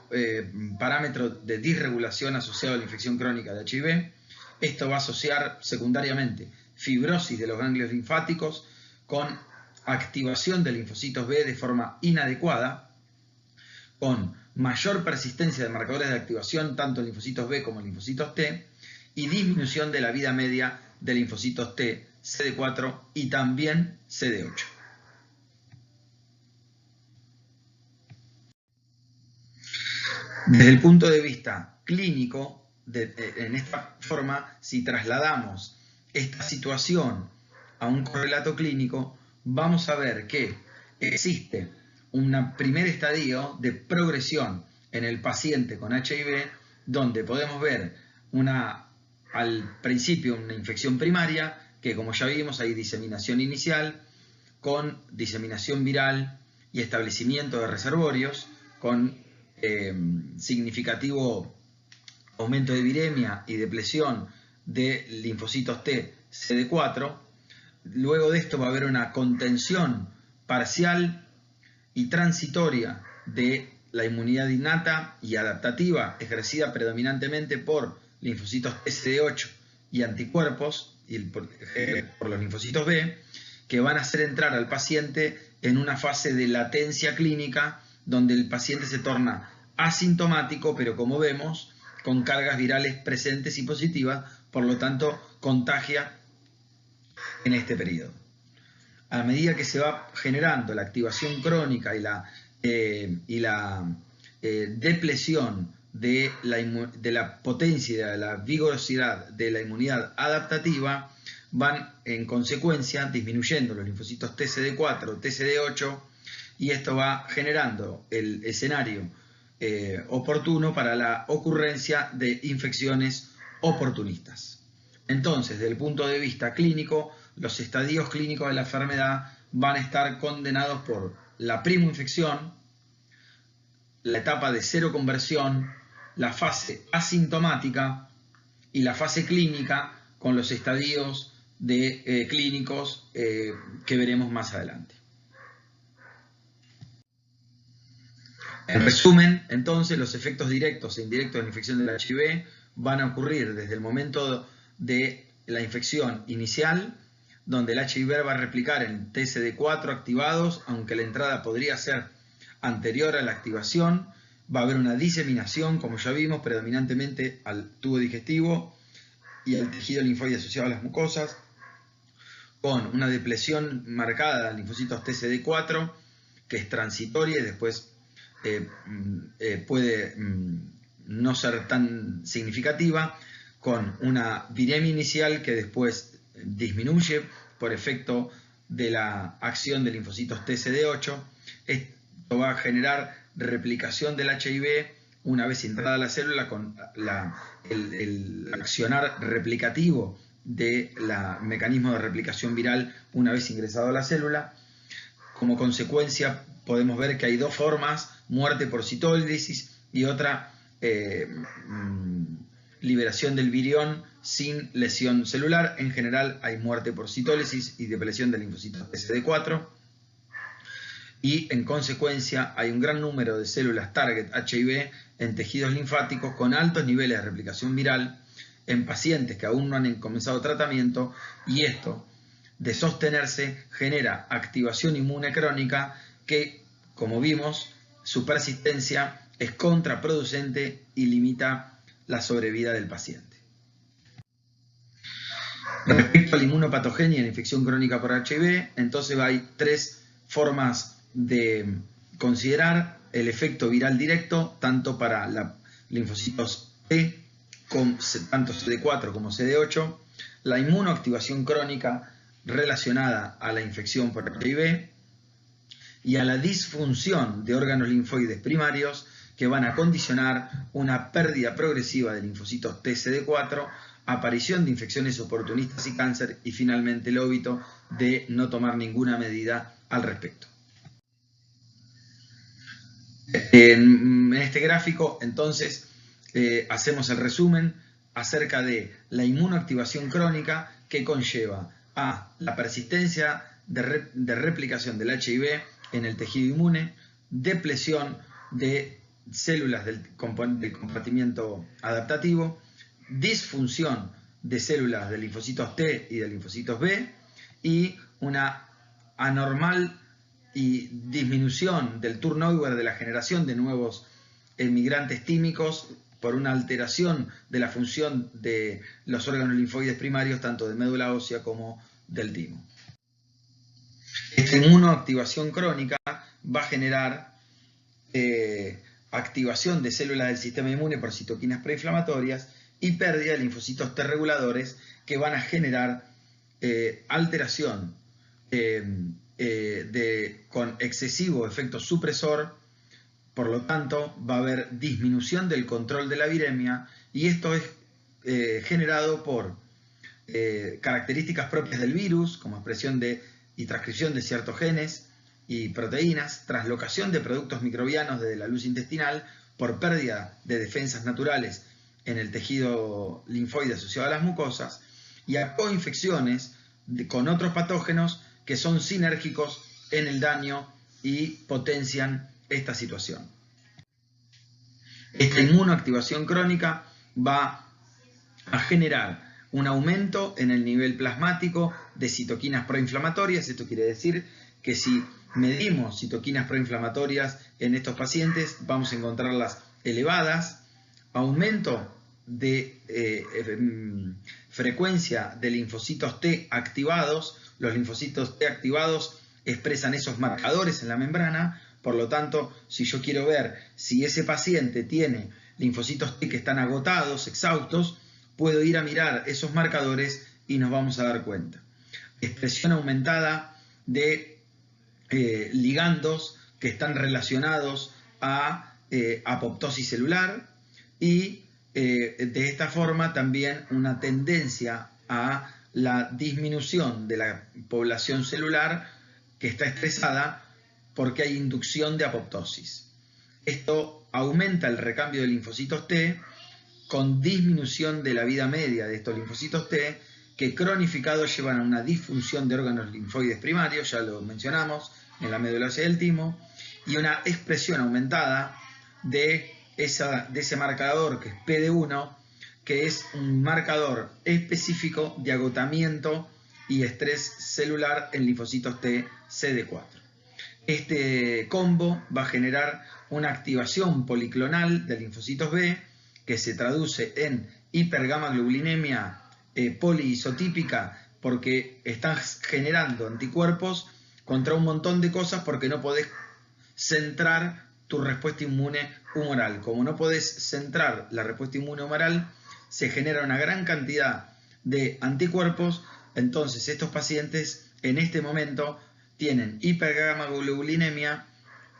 parámetro de disregulación asociado a la infección crónica de HIV. Esto va a asociar secundariamente fibrosis de los ganglios linfáticos con activación de linfocitos B de forma inadecuada, con mayor persistencia de marcadores de activación tanto en linfocitos B como en linfocitos T, y disminución de la vida media de linfocitos T, CD4 y también CD8. Desde el punto de vista clínico, en esta forma, si trasladamos esta situación a un correlato clínico, vamos a ver que existe un primer estadio de progresión en el paciente con HIV, donde podemos ver al principio una infección primaria, que como ya vimos hay diseminación inicial, con diseminación viral y establecimiento de reservorios, con significativo aumento de viremia y depresión de linfocitos T CD4. Luego de esto va a haber una contención parcial y transitoria de la inmunidad innata y adaptativa ejercida predominantemente por linfocitos TCD8 y anticuerpos por los linfocitos B, que van a hacer entrar al paciente en una fase de latencia clínica donde el paciente se torna asintomático, pero como vemos, con cargas virales presentes y positivas, por lo tanto contagia en este periodo. A medida que se va generando la activación crónica y la depresión de la potencia y de la vigorosidad de la inmunidad adaptativa, van en consecuencia disminuyendo los linfocitos TCD4, TCD8, y esto va generando el escenario oportuno para la ocurrencia de infecciones oportunistas. Entonces, desde el punto de vista clínico, los estadios clínicos de la enfermedad van a estar condenados por la primoinfección, la etapa de cero conversión, la fase asintomática y la fase clínica, con los estadios clínicos que veremos más adelante. En resumen, entonces, los efectos directos e indirectos de la infección del HIV van a ocurrir desde el momento de la infección inicial, donde el HIV va a replicar en TCD4 activados, aunque la entrada podría ser anterior a la activación. Va a haber una diseminación, como ya vimos, predominantemente al tubo digestivo y al tejido linfoide asociado a las mucosas, con una depresión marcada de linfocitos TCD4, que es transitoria y después puede no ser tan significativa, con una viremia inicial que después disminuye por efecto de la acción de linfocitos TCD8. Esto va a generar replicación del HIV una vez entrada la célula, con el accionar replicativo del mecanismo de replicación viral una vez ingresado a la célula. Como consecuencia podemos ver que hay dos formas: muerte por citólisis y otra liberación del virión sin lesión celular. En general hay muerte por citólisis y depresión de linfocitos TCD4, y en consecuencia hay un gran número de células target HIV en tejidos linfáticos con altos niveles de replicación viral en pacientes que aún no han comenzado tratamiento, y esto, de sostenerse, genera activación inmune crónica que, como vimos, su persistencia es contraproducente y limita la sobrevida del paciente. Respecto a la inmunopatogenia en la infección crónica por HIV, entonces hay tres formas de considerar el efecto viral directo tanto para linfocitos T, tanto CD4 como CD8, la inmunoactivación crónica relacionada a la infección por HIV y a la disfunción de órganos linfoides primarios que van a condicionar una pérdida progresiva de linfocitos TCD4, aparición de infecciones oportunistas y cáncer y finalmente el óbito de no tomar ninguna medida al respecto. En este gráfico, entonces, hacemos el resumen acerca de la inmunoactivación crónica que conlleva a la persistencia de replicación del HIV en el tejido inmune, depresión de células del compartimiento adaptativo, disfunción de células de linfocitos T y de linfocitos B y una anormal y disminución del turnover de la generación de nuevos emigrantes tímicos por una alteración de la función de los órganos linfoides primarios, tanto de médula ósea como del timo. Esta inmunoactivación crónica va a generar activación de células del sistema inmune por citoquinas preinflamatorias y pérdida de linfocitos T reguladores que van a generar alteración con excesivo efecto supresor. Por lo tanto, va a haber disminución del control de la viremia y esto es generado por características propias del virus, como expresión y transcripción de ciertos genes y proteínas, translocación de productos microbianos desde la luz intestinal por pérdida de defensas naturales en el tejido linfoide asociado a las mucosas y a coinfecciones con otros patógenos que son sinérgicos en el daño y potencian esta situación. Esta inmunoactivación crónica va a generar un aumento en el nivel plasmático de citoquinas proinflamatorias. Esto quiere decir que si medimos citoquinas proinflamatorias en estos pacientes, vamos a encontrarlas elevadas, aumento de frecuencia de linfocitos T activados. Los linfocitos T activados expresan esos marcadores en la membrana. Por lo tanto, si yo quiero ver si ese paciente tiene linfocitos T que están agotados, exhaustos, puedo ir a mirar esos marcadores y nos vamos a dar cuenta. Expresión aumentada de ligandos que están relacionados a apoptosis celular y de esta forma también una tendencia a la disminución de la población celular que está estresada porque hay inducción de apoptosis. Esto aumenta el recambio de linfocitos T con disminución de la vida media de estos linfocitos T que cronificados llevan a una disfunción de órganos linfoides primarios, ya lo mencionamos, en la médula ósea del timo, y una expresión aumentada de ese marcador que es PD1, que es un marcador específico de agotamiento y estrés celular en linfocitos T CD4. Este combo va a generar una activación policlonal de linfocitos B que se traduce en hipergamaglobulinemia poliisotípica porque están generando anticuerpos contra un montón de cosas porque no podés centrar tu respuesta inmune humoral. Como no podés centrar la respuesta inmune humoral, se genera una gran cantidad de anticuerpos. Entonces estos pacientes en este momento tienen hipergamaglobulinemia,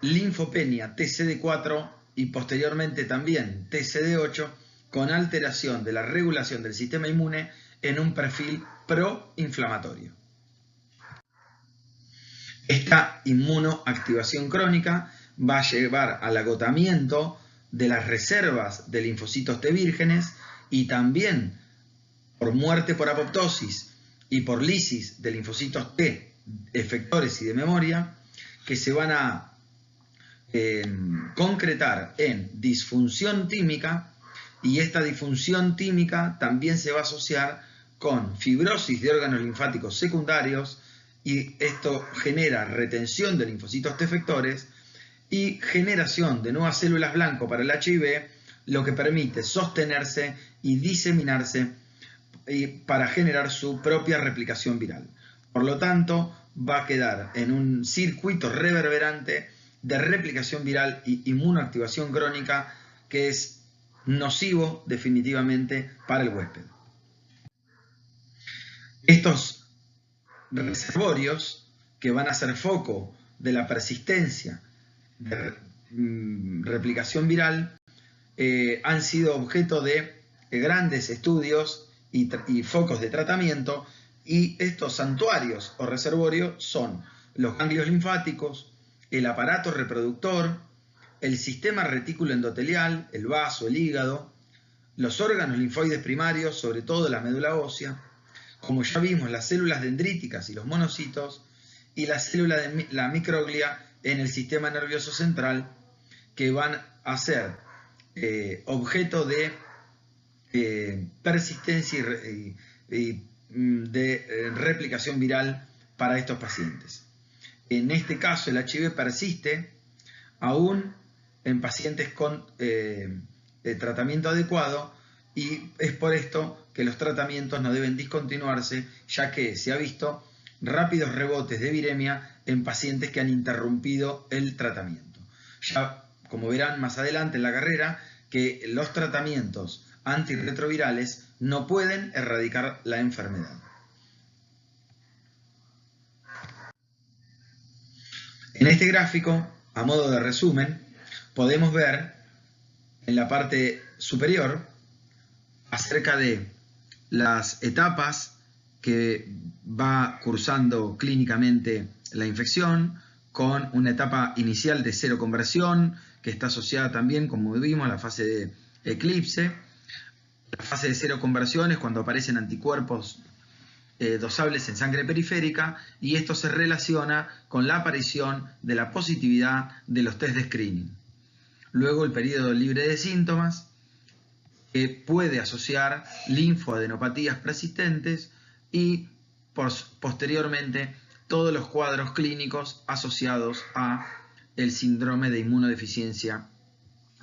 linfopenia TCD4 y posteriormente también TCD8 con alteración de la regulación del sistema inmune en un perfil proinflamatorio. Esta inmunoactivación crónica va a llevar al agotamiento de las reservas de linfocitos T vírgenes y también por muerte por apoptosis y por lisis de linfocitos T efectores y de memoria que se van a concretar en disfunción tímica, y esta disfunción tímica también se va a asociar con fibrosis de órganos linfáticos secundarios y esto genera retención de linfocitos T efectores y generación de nuevas células blanco para el HIV, lo que permite sostenerse y diseminarse para generar su propia replicación viral. Por lo tanto, va a quedar en un circuito reverberante de replicación viral y inmunoactivación crónica que es nocivo definitivamente para el huésped. Estos reservorios que van a ser foco de la persistencia de replicación viral han sido objeto de grandes estudios y focos de tratamiento, y estos santuarios o reservorios son los ganglios linfáticos, el aparato reproductor, el sistema retículo endotelial, el vaso, el hígado, los órganos linfoides primarios, sobre todo la médula ósea, como ya vimos, las células dendríticas y los monocitos, y la célula de la microglia en el sistema nervioso central, que van a ser objeto de persistencia y de replicación viral para estos pacientes. En este caso, el HIV persiste aún en pacientes con tratamiento adecuado, y es por esto que los tratamientos no deben discontinuarse, ya que se ha visto rápidos rebotes de viremia en pacientes que han interrumpido el tratamiento. Ya, como verán más adelante en la carrera, que los tratamientos antirretrovirales no pueden erradicar la enfermedad. En este gráfico, a modo de resumen, podemos ver en la parte superior acerca de las etapas que va cursando clínicamente la infección, con una etapa inicial de seroconversión que está asociada también, como vimos, a la fase de eclipse. La fase de seroconversión es cuando aparecen anticuerpos dosables en sangre periférica, y esto se relaciona con la aparición de la positividad de los test de screening. Luego el periodo libre de síntomas, que puede asociar linfoadenopatías persistentes, y posteriormente todos los cuadros clínicos asociados a el síndrome de inmunodeficiencia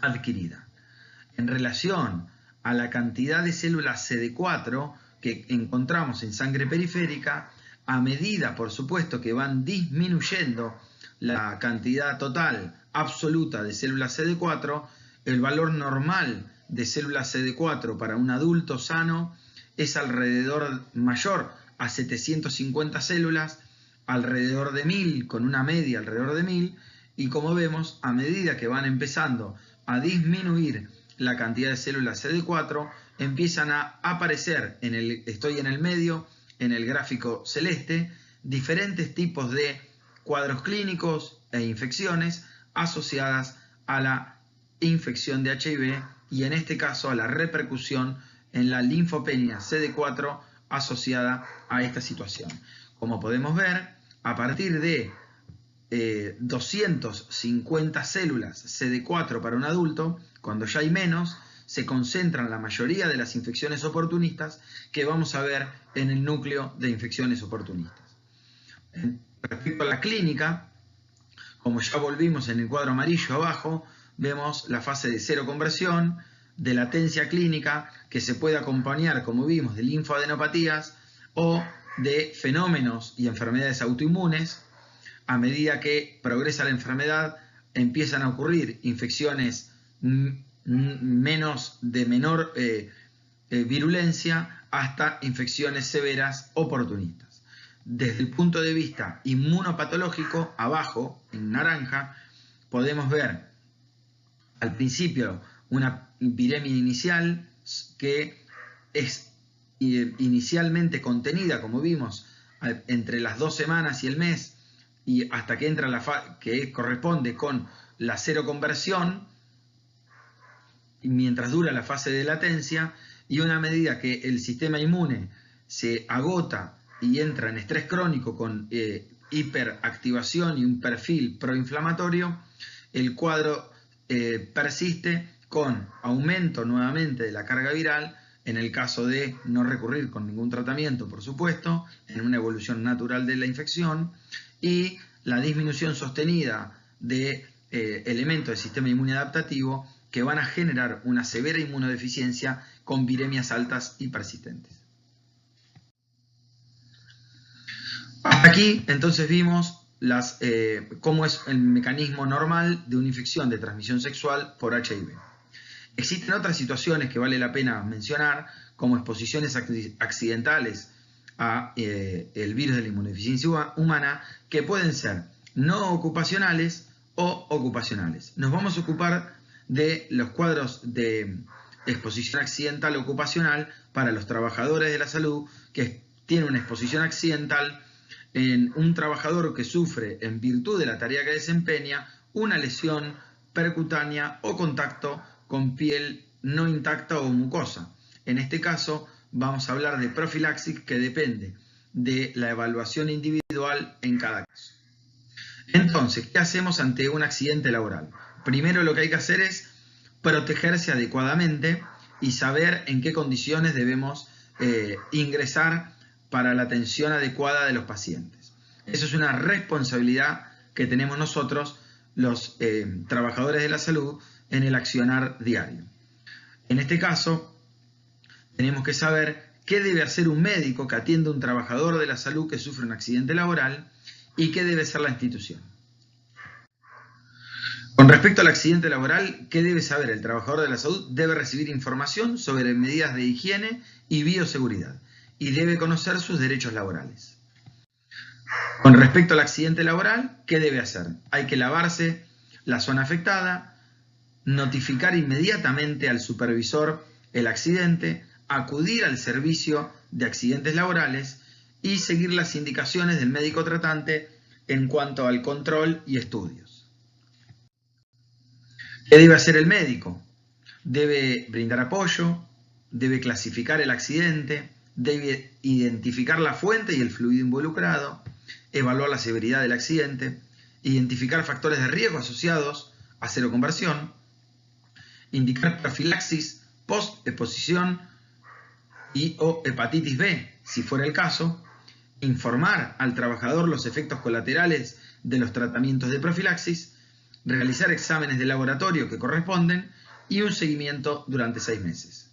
adquirida. En relación a la cantidad de células CD4 que encontramos en sangre periférica, a medida, por supuesto, que van disminuyendo la cantidad total absoluta de células CD4, el valor normal de células CD4 para un adulto sano es alrededor mayor a 750 células, alrededor de 1000, con una media alrededor de 1000, y como vemos, a medida que van empezando a disminuir la cantidad de células CD4, empiezan a aparecer, estoy en el medio, en el gráfico celeste, diferentes tipos de cuadros clínicos e infecciones asociadas a la infección de HIV, y en este caso a la repercusión en la linfopenia CD4 asociada a esta situación. Como podemos ver, a partir de 250 células CD4 para un adulto, cuando ya hay menos, se concentran la mayoría de las infecciones oportunistas que vamos a ver en el núcleo de infecciones oportunistas. Respecto a la clínica, como ya volvimos en el cuadro amarillo abajo, vemos la fase de seroconversión, de latencia clínica, que se puede acompañar, como vimos, de linfoadenopatías o de fenómenos y enfermedades autoinmunes. A medida que progresa la enfermedad, empiezan a ocurrir infecciones de menor virulencia hasta infecciones severas oportunistas. Desde el punto de vista inmunopatológico, abajo, en naranja, podemos ver al principio una viremia inicial que es inicialmente contenida, como vimos, entre las 2 semanas y el mes, y hasta que entra la fase que corresponde con la seroconversión, mientras dura la fase de latencia, y una medida que el sistema inmune se agota y entra en estrés crónico con hiperactivación y un perfil proinflamatorio, el cuadro persiste con aumento nuevamente de la carga viral, en el caso de no recurrir con ningún tratamiento, por supuesto, en una evolución natural de la infección, y la disminución sostenida de elementos del sistema inmune adaptativo que van a generar una severa inmunodeficiencia con viremias altas y persistentes. Hasta aquí entonces vimos cómo es el mecanismo normal de una infección de transmisión sexual por HIV. Existen otras situaciones que vale la pena mencionar, como exposiciones accidentales a el virus de la inmunodeficiencia humana, que pueden ser no ocupacionales o ocupacionales. Nos vamos a ocupar de los cuadros de exposición accidental ocupacional para los trabajadores de la salud que tienen una exposición accidental en un trabajador que sufre, en virtud de la tarea que desempeña, una lesión percutánea o contacto con piel no intacta o mucosa. En este caso vamos a hablar de profilaxis, que depende de la evaluación individual en cada caso. Entonces, ¿qué hacemos ante un accidente laboral? Primero lo que hay que hacer es protegerse adecuadamente y saber en qué condiciones debemos ingresar para la atención adecuada de los pacientes. Eso es una responsabilidad que tenemos nosotros, los trabajadores de la salud, en el accionar diario. En este caso, tenemos que saber qué debe hacer un médico que atiende a un trabajador de la salud que sufre un accidente laboral y qué debe hacer la institución. Con respecto al accidente laboral, ¿qué debe saber el trabajador de la salud? Debe recibir información sobre medidas de higiene y bioseguridad y debe conocer sus derechos laborales. Con respecto al accidente laboral, ¿qué debe hacer? Hay que lavarse la zona afectada, notificar inmediatamente al supervisor el accidente, acudir al servicio de accidentes laborales y seguir las indicaciones del médico tratante en cuanto al control y estudios. ¿Qué debe hacer el médico? Debe brindar apoyo, debe clasificar el accidente, debe identificar la fuente y el fluido involucrado, evaluar la severidad del accidente, identificar factores de riesgo asociados a seroconversión, indicar profilaxis post-exposición y o hepatitis B, si fuera el caso, informar al trabajador los efectos colaterales de los tratamientos de profilaxis, realizar exámenes de laboratorio que corresponden y un seguimiento durante 6 meses.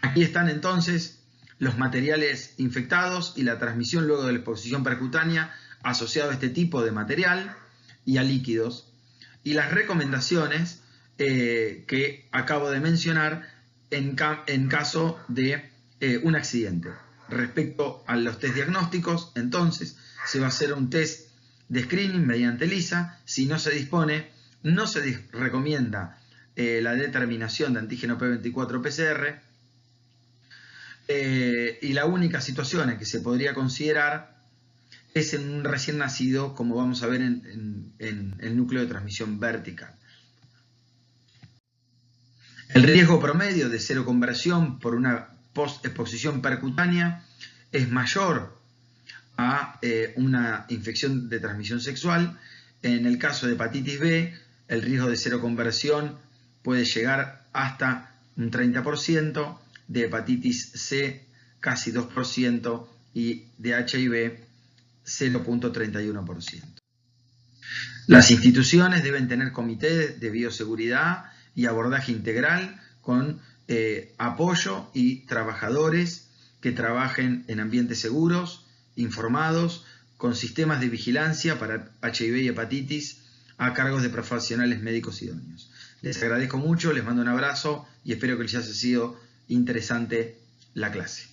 Aquí están entonces los materiales infectados y la transmisión luego de la exposición percutánea asociado a este tipo de material y a líquidos, y las recomendaciones que acabo de mencionar en caso de un accidente. Respecto a los test diagnósticos, entonces se va a hacer un test de screening mediante ELISA. Si no se dispone, no se recomienda la determinación de antígeno P24 PCR, y la única situación en que se podría considerar es en un recién nacido, como vamos a ver en el núcleo de transmisión vertical. El riesgo promedio de seroconversión por una post-exposición percutánea es mayor a una infección de transmisión sexual. En el caso de hepatitis B, el riesgo de seroconversión puede llegar hasta un 30%, de hepatitis C casi 2% y de HIV 0.31%. Las instituciones deben tener comités de bioseguridad y abordaje integral con apoyo y trabajadores que trabajen en ambientes seguros, informados, con sistemas de vigilancia para HIV y hepatitis a cargo de profesionales médicos idóneos. Les agradezco mucho, les mando un abrazo y espero que les haya sido interesante la clase.